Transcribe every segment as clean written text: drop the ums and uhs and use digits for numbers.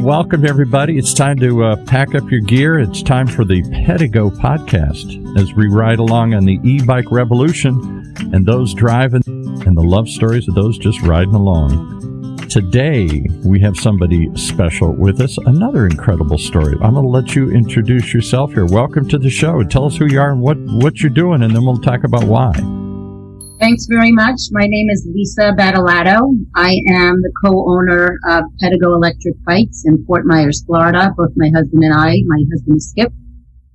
welcome everybody. It's time to pack up your gear. It's time for the PEDEGO Podcast as we ride along on the EBike Revolution and those driving and the love stories of those just riding along. Today, we have somebody special with us, another incredible story. I'm going to let you introduce yourself here. Welcome to the show. Tell us who you are and what you're doing, and then we'll talk about why. Thanks very much. My name is Lisa Badaloto. I am the co-owner of PEDEGO Electric Bikes in Fort Myers, Florida. Both my husband and I. My husband is Skip,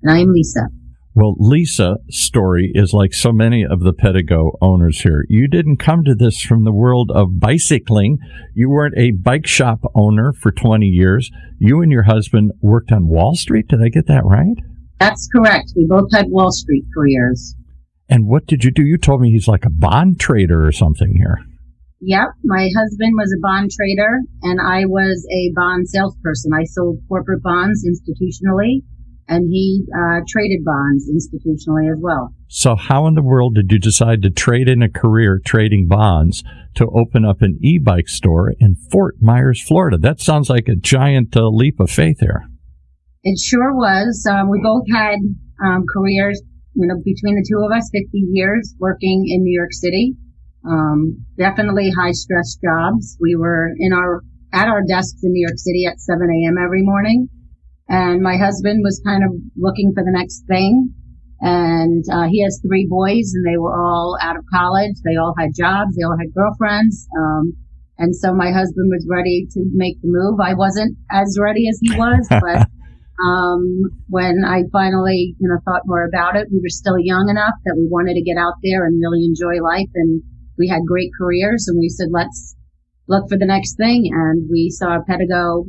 and I am Lisa. Well, Lisa's story is like so many of the PEDEGO owners here. You didn't come to this from the world of bicycling. You weren't a bike shop owner for 20 years. You and your husband worked on Wall Street. Did I get that right? That's correct. We both had Wall Street careers. And what did you do? You told me he's like a bond trader or something here. Yep. My husband was a bond trader, and I was a bond salesperson. I sold corporate bonds institutionally, and he traded bonds institutionally as well. So how in the world did you decide to trade in a career trading bonds to open up an e-bike store in Fort Myers, Florida? That sounds like a giant leap of faith here. It sure was. We both had careers. Between the two of us, 50 years working in New York City. Definitely high-stress jobs. We were at our desks in New York City at 7 a.m. every morning. And my husband was kind of looking for the next thing. And he has 3 boys, and they were all out of college. They all had jobs. They all had girlfriends. And so my husband was ready to make the move. I wasn't as ready as he was, but when I finally, thought more about it, we were still young enough that we wanted to get out there and really enjoy life. And we had great careers, and we said, let's look for the next thing. And we saw PEDEGO,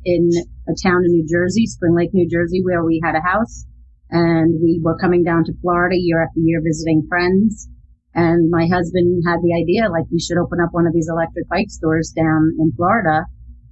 in a town in New Jersey, Spring Lake, New Jersey, where we had a house. And we were coming down to Florida year after year visiting friends. And my husband had the idea, we should open up one of these electric bike stores down in Florida.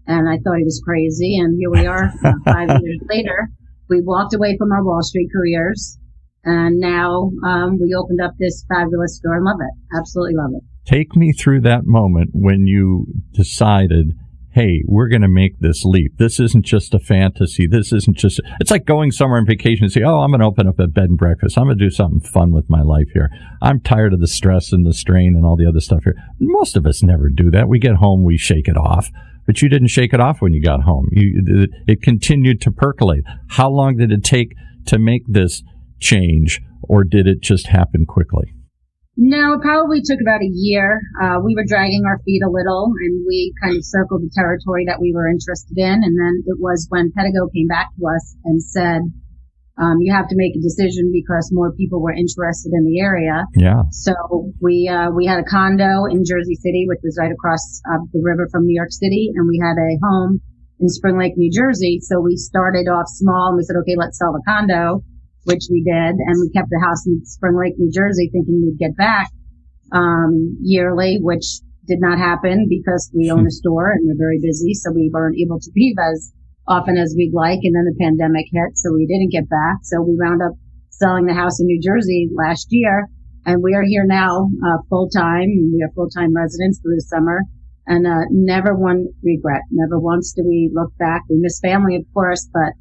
And I thought he was crazy. And here we are 5 years later. We walked away from our Wall Street careers. And now we opened up this fabulous store and love it. Absolutely love it. Take me through that moment when you decided, hey, we're going to make this leap. This isn't just a fantasy. This isn't just, it's like going somewhere on vacation and say, oh, I'm going to open up a bed and breakfast. I'm going to do something fun with my life here. I'm tired of the stress and the strain and all the other stuff here. Most of us never do that. We get home, we shake it off. But you didn't shake it off when you got home. It continued to percolate. How long did it take to make this change, or did it just happen quickly? No, it probably took about a year. We were dragging our feet a little, and we kind of circled the territory that we were interested in. And then it was when PEDEGO came back to us and said, you have to make a decision because more people were interested in the area. Yeah. So we had a condo in Jersey City, which was right across the river from New York City, and we had a home in Spring Lake, New Jersey. So we started off small, and we said, okay, let's sell the condo, which we did, and we kept the house in Spring Lake, New Jersey, thinking we'd get back yearly, which did not happen because we own a store and we're very busy, so we weren't able to leave as often as we'd like. And then the pandemic hit, so we didn't get back. So we wound up selling the house in New Jersey last year, and we are here now full time. We are full time residents through the summer, and never one regret. Never once do we look back. We miss family, of course, but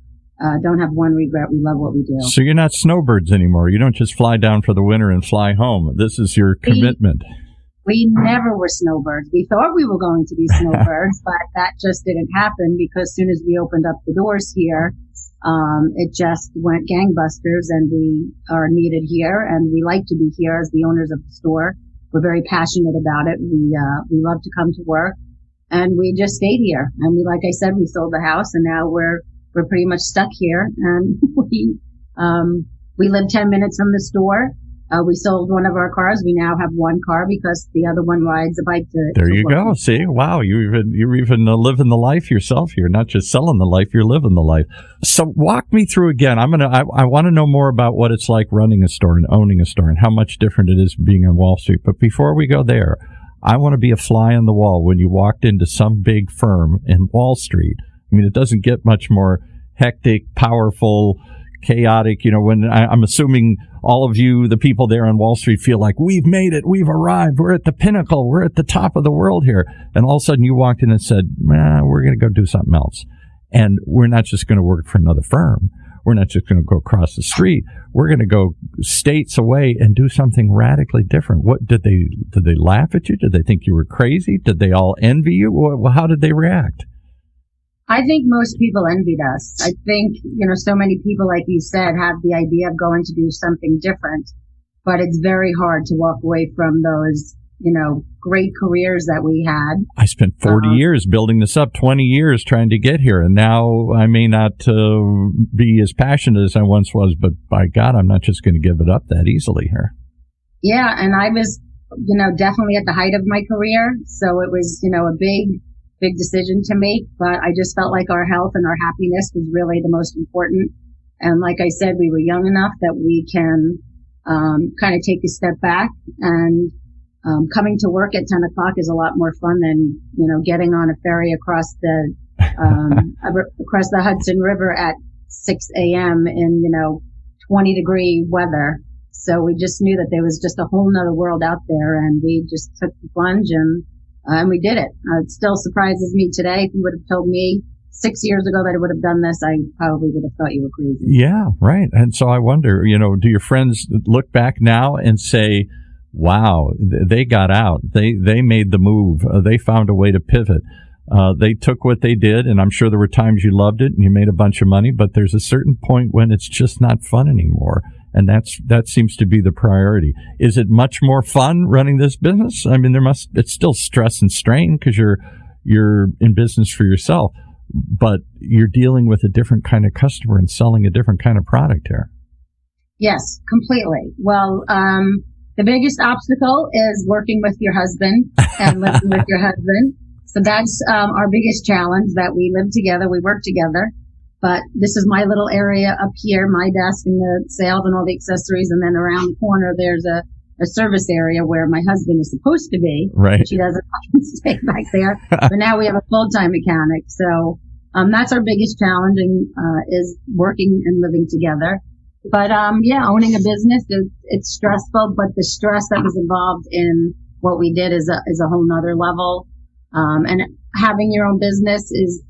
don't have one regret. We love what we do. So you're not snowbirds anymore. You don't just fly down for the winter and fly home. This is your commitment. We never were snowbirds. We thought we were going to be snowbirds, but that just didn't happen because as soon as we opened up the doors here, it just went gangbusters, and we are needed here, and we like to be here as the owners of the store. We're very passionate about it. We love to come to work, and we just stayed here. And like I said, we sold the house, and now we're pretty much stuck here. And we live 10 minutes from the store. We sold one of our cars. We now have one car because the other one rides a bike to There you work. go. See, wow, you're even living the life yourself here. Not just selling the life, you're living the life. So walk me through again. I want to know more about what it's like running a store and owning a store and how much different it is being on Wall Street. But before we go there, I want to be a fly on the wall when you walked into some big firm in Wall Street. I mean, it doesn't get much more hectic, powerful, chaotic, when I'm assuming all of you, the people there on Wall Street, feel like we've made it, we've arrived, we're at the pinnacle, we're at the top of the world here. And all of a sudden you walked in and said, we're going to go do something else. And we're not just going to work for another firm. We're not just going to go across the street. We're going to go states away and do something radically different. What did they laugh at you? Did they think you were crazy? Did they all envy you? Well, how did they react? I think most people envied us. I think, so many people, like you said, have the idea of going to do something different, but it's very hard to walk away from those, great careers that we had. I spent 40 years building this up, 20 years trying to get here, and now I may not be as passionate as I once was, but by God, I'm not just going to give it up that easily here. Yeah, and I was, definitely at the height of my career, so it was, a big decision to make, but I just felt like our health and our happiness was really the most important. And like I said, we were young enough that we can kind of take a step back, and coming to work at 10 o'clock is a lot more fun than, getting on a ferry across the Hudson River at 6 a.m. in, 20-degree weather. So we just knew that there was just a whole nother world out there, and we just took the plunge and we did it. It still surprises me today. If you would have told me 6 years ago that I would have done this, I probably would have thought you were crazy. Yeah, right. And so I wonder, do your friends look back now and say, wow, they got out. They made the move. They found a way to pivot. They took what they did, and I'm sure there were times you loved it and you made a bunch of money, but there's a certain point when it's just not fun anymore. And that seems to be the priority. Is it much more fun running this business? I mean, it's still stress and strain because you're in business for yourself, but you're dealing with a different kind of customer and selling a different kind of product here. Yes, completely. Well, the biggest obstacle is working with your husband and living with your husband. So that's our biggest challenge, that we live together, we work together. But this is my little area up here, my desk and the sales and all the accessories. And then around the corner, there's a service area where my husband is supposed to be. Right. She doesn't stay back there. But now we have a full-time mechanic. So that's our biggest challenge, is working and living together. But owning a business, it's stressful, but the stress that was involved in what we did is a whole nother level. And having your own business is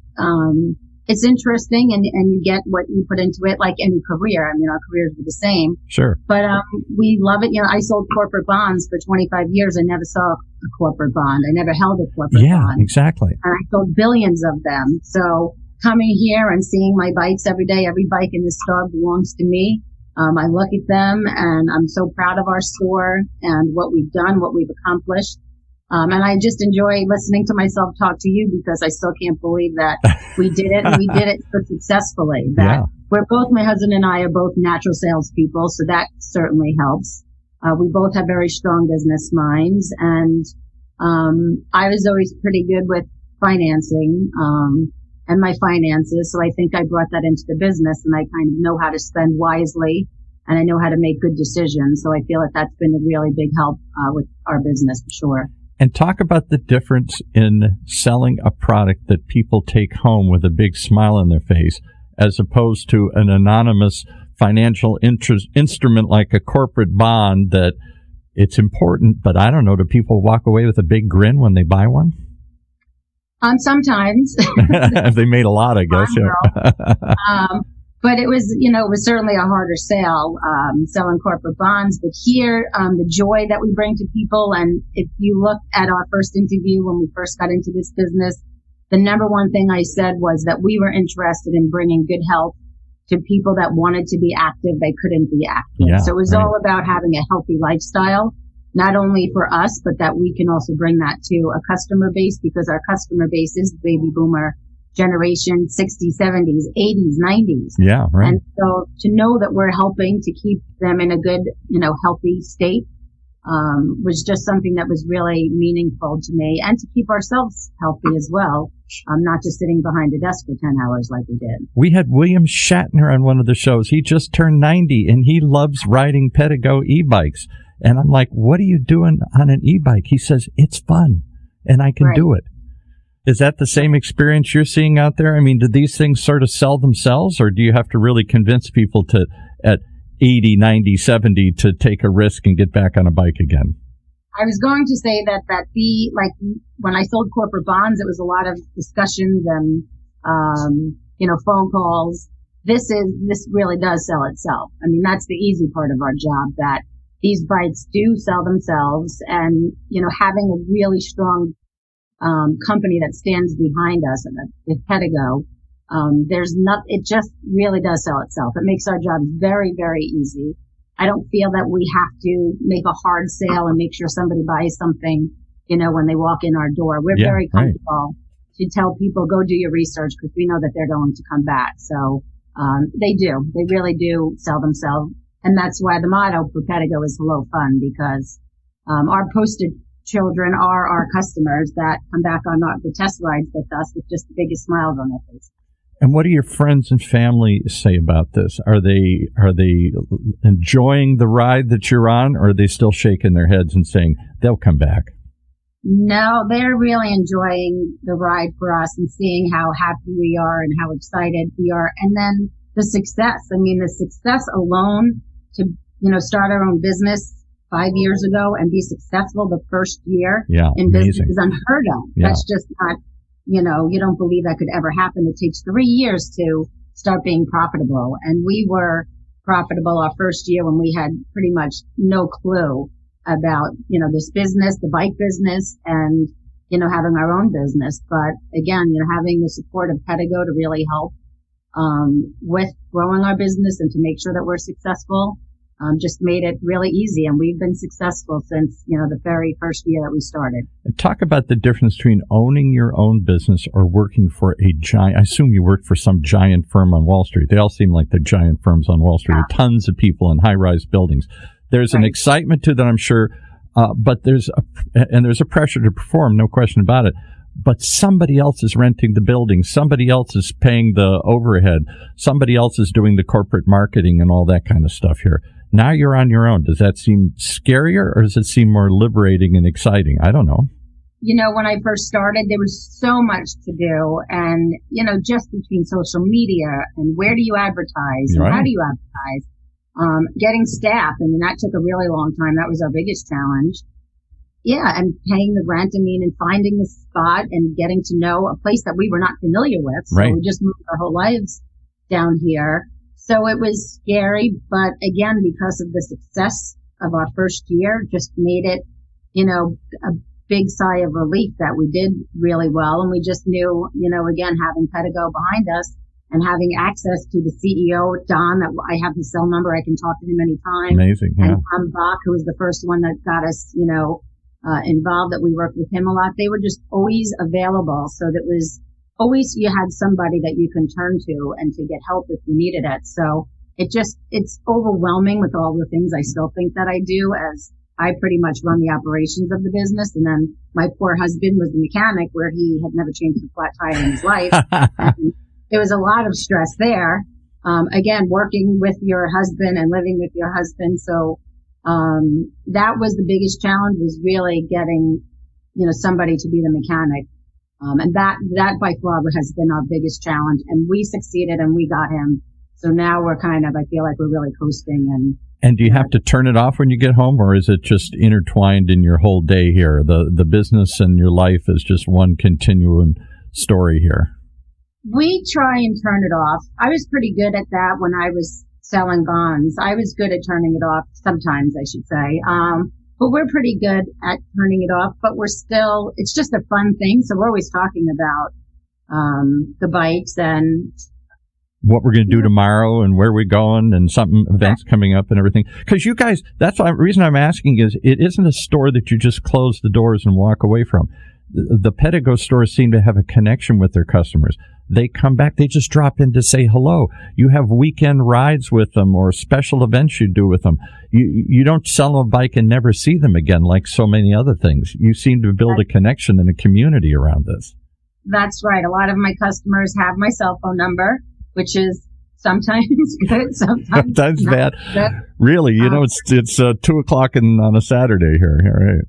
it's interesting, and you get what you put into it, like any career. I mean, our careers were the same. Sure. But we love it. I sold corporate bonds for 25 years. I never saw a corporate bond. I never held a corporate bond. Yeah, exactly. And I sold billions of them. So coming here and seeing my bikes every day, every bike in this store belongs to me. I look at them, and I'm so proud of our store and what we've done, what we've accomplished. And I just enjoy listening to myself talk to you, because I still can't believe that we did it, and we did it so successfully. We're both, my husband and I are both natural salespeople, so that certainly helps. We both have very strong business minds, and I was always pretty good with financing and my finances, so I think I brought that into the business, and I kind of know how to spend wisely, and I know how to make good decisions. So I feel that that's been a really big help with our business, for sure. And talk about the difference in selling a product that people take home with a big smile on their face, as opposed to an anonymous financial instrument like a corporate bond that it's important, but I don't know, do people walk away with a big grin when they buy one? Sometimes. They made a lot, I guess. Yeah. But it was, it was certainly a harder sale, selling corporate bonds. But here, the joy that we bring to people, and if you look at our first interview when we first got into this business, the number one thing I said was that we were interested in bringing good health to people that wanted to be active, they couldn't be active. Yeah, so it was all about having a healthy lifestyle, not only for us, but that we can also bring that to a customer base, because our customer base is the baby boomer generation, 60s, 70s, 80s, 90s. Yeah, right. And so to know that we're helping to keep them in a good, healthy state, was just something that was really meaningful to me, and to keep ourselves healthy as well. Not just sitting behind a desk for 10 hours like we did. We had William Shatner on one of the shows. He just turned 90 and he loves riding PEDEGO e-bikes. And I'm like, what are you doing on an e-bike? He says, it's fun and I can do it. Is that the same experience you're seeing out there? I mean, do these things sort of sell themselves, or do you have to really convince people to, at 80, 90, 70, to take a risk and get back on a bike again? I was going to say that when I sold corporate bonds, it was a lot of discussions and, phone calls. This really does sell itself. I mean, that's the easy part of our job, that these bikes do sell themselves, and, having a really strong, company that stands behind us with PEDEGO, it just really does sell itself. It makes our job very, very easy. I don't feel that we have to make a hard sale and make sure somebody buys something, when they walk in our door. We're very comfortable to tell people, go do your research, because we know that they're going to come back. So, they really do sell themselves. And that's why the motto for PEDEGO is hello fun, because, our posted children are our customers that come back on the test rides with us with just the biggest smiles on their face. And what do your friends and family say about this? Are they enjoying the ride that you're on, or are they still shaking their heads and saying they'll come back? No, they're really enjoying the ride for us and seeing how happy we are and how excited we are. And then the success. I mean, the success alone to, start our own business 5 years ago and be successful the first year in business is unheard of. Yeah. That's just not, you don't believe that could ever happen. It takes 3 years to start being profitable. And we were profitable our first year when we had pretty much no clue about, this business, the bike business, and, having our own business. But again, having the support of PEDEGO to really help, with growing our business and to make sure that we're successful, just made it really easy. And we've been successful since, the very first year that we started. Talk about the difference between owning your own business or working for a giant. I assume you worked for some giant firm on Wall Street. They all seem like the giant firms on Wall Street. Yeah. Tons of people in high-rise buildings. There's an excitement to that, I'm sure, but there's a pressure to perform, no question about it. But somebody else is renting the building. Somebody else is paying the overhead. Somebody else is doing the corporate marketing and all that kind of stuff here. Now you're on your own. Does that seem scarier, or does it seem more liberating and exciting? I don't know. When I first started, there was so much to do. And, just between social media and where do you advertise and how do you advertise? Getting staff. I mean, that took a really long time. That was our biggest challenge. Yeah. And paying the rent. And finding the spot and getting to know a place that we were not familiar with. So we just moved our whole lives down here. So it was scary, but again, because of the success of our first year, just made it, a big sigh of relief that we did really well. And we just knew, again, having PEDEGO behind us and having access to the CEO, Don, that I have his cell number. I can talk to him anytime. Amazing. Yeah. And Tom Bach, who was the first one that got us, involved, that we worked with him a lot. They were just always available. So that was always, you had somebody that you can turn to and to get help if you needed it. So it's overwhelming with all the things I still think that I do, as I pretty much run the operations of the business. And then my poor husband was the mechanic, where he had never changed a flat tire in his life. And there was a lot of stress there. Again, working with your husband and living with your husband. So, that was the biggest challenge, was really getting, somebody to be the mechanic. And that by far has been our biggest challenge. And we succeeded and we got him. So now we're I feel like we're really coasting. And do you have to turn it off when you get home, or is it just intertwined in your whole day here? The business and your life is just one continuing story here. We try and turn it off. I was pretty good at that when I was selling bonds. I was good at turning it off sometimes, I should say. But we're pretty good at turning it off, but it's just a fun thing. So we're always talking about, the bikes and what we're going to do tomorrow and where we're going and events coming up and everything. Because you guys, that's the reason I'm asking is it isn't a store that you just close the doors and walk away from. The PEDEGO stores seem to have a connection with their customers. They come back, they just drop in to say hello. You have weekend rides with them or special events you do with them. You don't sell them a bike and never see them again like so many other things. You seem to build a connection and a community around this. That's right. A lot of my customers have my cell phone number, which is sometimes good, sometimes bad. Really, it's 2:00 on a Saturday here,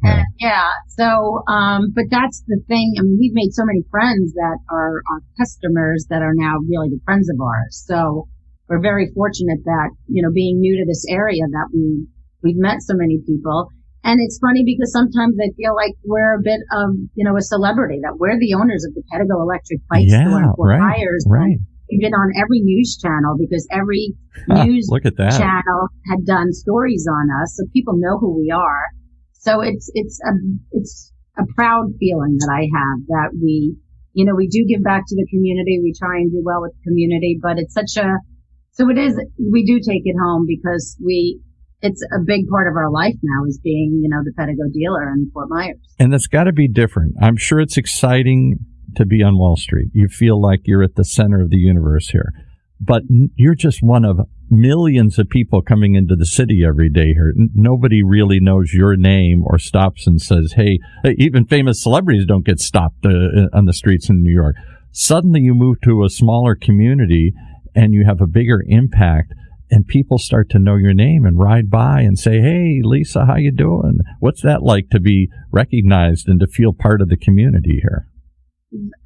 right? Yeah. So, but that's the thing. I mean, we've made so many friends that are our customers that are now really good friends of ours. So we're very fortunate that, being new to this area, that we've met so many people. And it's funny because sometimes I feel like we're a bit of, a celebrity, that we're the owners of the PEDEGO Electric Bikes store in Fort Meyers. Right. we've been on every news channel because every news Look at that. channel had done stories on us, so people know who we are. So it's a proud feeling that I have that we do give back to the community. We try and do well with the community, but we do take it home because it's a big part of our life now is being, the PEDEGO dealer in Fort Myers. And that's got to be different. I'm sure it's exciting to be on Wall Street. You feel like you're at the center of the universe here. But you're just one of millions of people coming into the city every day here. Nobody really knows your name or stops and says, hey, even famous celebrities don't get stopped on the streets in New York. Suddenly you move to a smaller community and you have a bigger impact. And people start to know your name and ride by and say, hey, Lisa, how you doing? What's that like to be recognized and to feel part of the community here?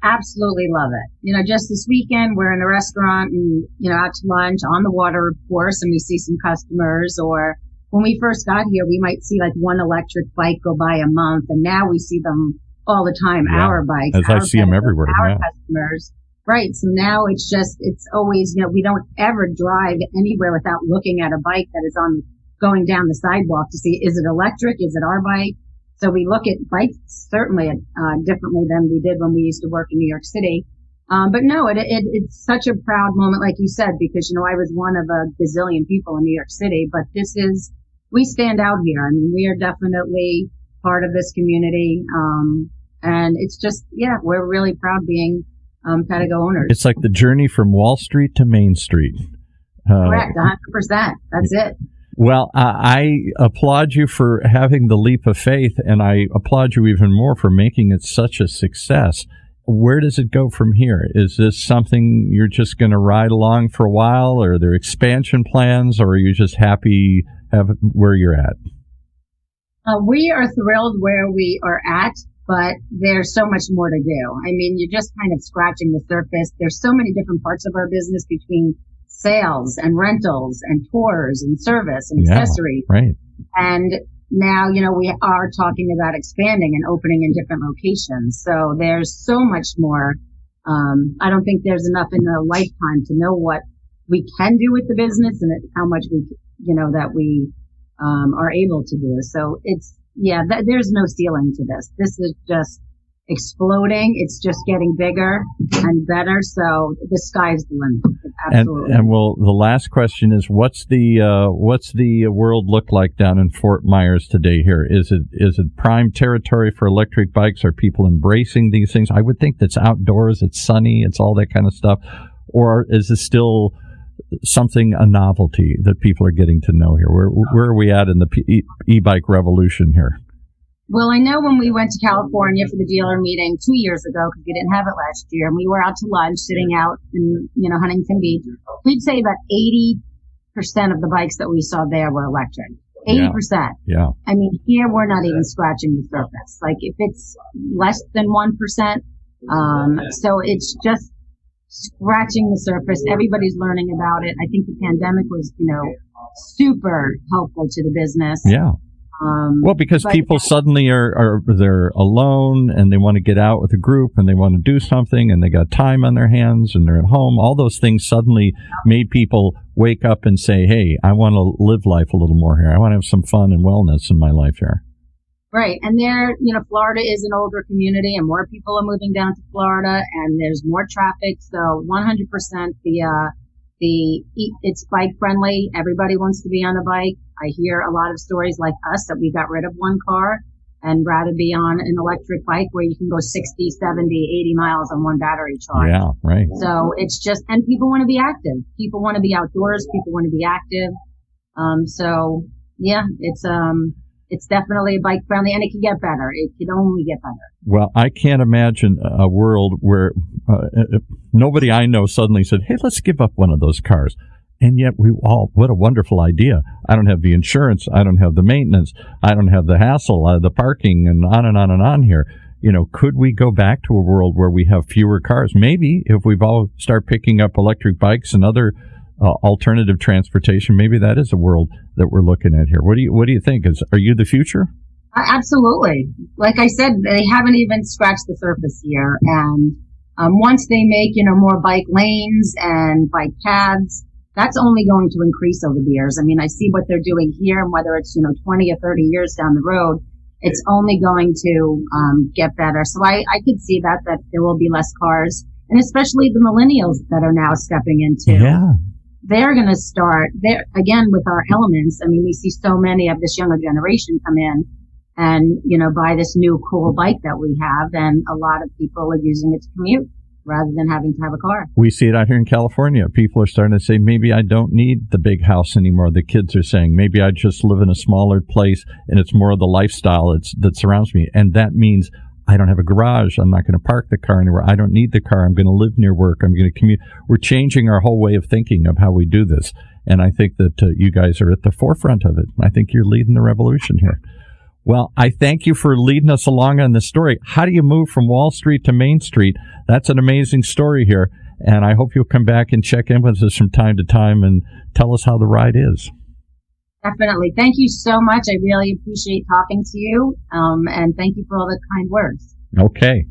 Absolutely love it. Just this weekend, we're in a restaurant and, out to lunch on the water, of course, and we see some customers. Or when we first got here, we might see like one electric bike go by a month. And now we see them all the time, our bikes. As I see them everywhere. Our customers. Right. So now it's always, we don't ever drive anywhere without looking at a bike that is going down the sidewalk to see, is it electric? Is it our bike? So we look at bikes certainly differently than we did when we used to work in New York City. But no, it's such a proud moment, like you said, because, I was one of a gazillion people in New York City, but we stand out here. I mean, we are definitely part of this community. And it's just, we're really proud being PEDEGO owners. It's like the journey from Wall Street to Main Street. Correct, 100%. That's it. Well, I applaud you for having the leap of faith, and I applaud you even more for making it such a success. Where does it go from here? Is this something you're just going to ride along for a while, or are there expansion plans, or are you just happy where you're at? We are thrilled where we are at. But there's so much more to do. I mean, you're just kind of scratching the surface. There's so many different parts of our business between sales and rentals and tours and service and accessories. Right. And now, we are talking about expanding and opening in different locations. So there's so much more. I don't think there's enough in a lifetime to know what we can do with the business and how much that we are able to do. So there's no ceiling to this. This is just exploding. It's just getting bigger and better. So the sky's the limit. Absolutely. And the last question is, what's the world look like down in Fort Myers today here? Is it prime territory for electric bikes? Are people embracing these things? I would think that's outdoors. It's sunny. It's all that kind of stuff. Or is it still a novelty that people are getting to know here? Where are we at in the EBike Revolution here? Well, I know when we went to California for the dealer meeting 2 years ago, because we didn't have it last year, and we were out to lunch, sitting out in Huntington Beach, we'd say about 80% of the bikes that we saw there were electric. 80%. Yeah. I mean, here we're not even scratching the surface. Like if it's less than 1%, so it's just scratching the surface. Everybody's learning about it. I think the pandemic was, super helpful to the business. Yeah. Well, because people suddenly they're alone and they want to get out with a group and they want to do something and they got time on their hands and they're at home. All those things suddenly made people wake up and say, hey, I want to live life a little more here. I want to have some fun and wellness in my life here. Right. And Florida is an older community and more people are moving down to Florida and there's more traffic. So 100% it's bike friendly. Everybody wants to be on a bike. I hear a lot of stories like us that we got rid of one car and rather be on an electric bike where you can go 60, 70, 80 miles on one battery charge. Yeah, right. So it's just, and people want to be active. People want to be outdoors. People want to be active. It's definitely bike friendly and it can get better. It can only get better. Well, I can't imagine a world where nobody I know suddenly said, hey, let's give up one of those cars. And yet what a wonderful idea. I don't have the insurance. I don't have the maintenance. I don't have the hassle, the parking and on and on and on here. Could we go back to a world where we have fewer cars? Maybe if we've all start picking up electric bikes and other alternative transportation, maybe that is a world that we're looking at here. What do you think? Are you the future? Absolutely. Like I said, they haven't even scratched the surface here. And Once they make, more bike lanes and bike paths, that's only going to increase over the years. I mean, I see what they're doing here, and whether it's, 20 or 30 years down the road, it's only going to get better. So I could see that there will be less cars, and especially the millennials that are now stepping into. Yeah. They're going to start there again with our elements. I mean, we see so many of this younger generation come in and, buy this new cool bike that we have. And a lot of people are using it to commute rather than having to have a car. We see it out here in California. People are starting to say, maybe I don't need the big house anymore. The kids are saying, maybe I just live in a smaller place and it's more of the lifestyle that surrounds me. And that means I don't have a garage. I'm not going to park the car anywhere. I don't need the car. I'm going to live near work. I'm going to commute. We're changing our whole way of thinking of how we do this. And I think that you guys are at the forefront of it. I think you're leading the revolution here. Well, I thank you for leading us along on this story. How do you move from Wall Street to Main Street? That's an amazing story here. And I hope you'll come back and check in with us from time to time and tell us how the ride is. Definitely. Thank you so much. I really appreciate talking to you. And thank you for all the kind words. Okay.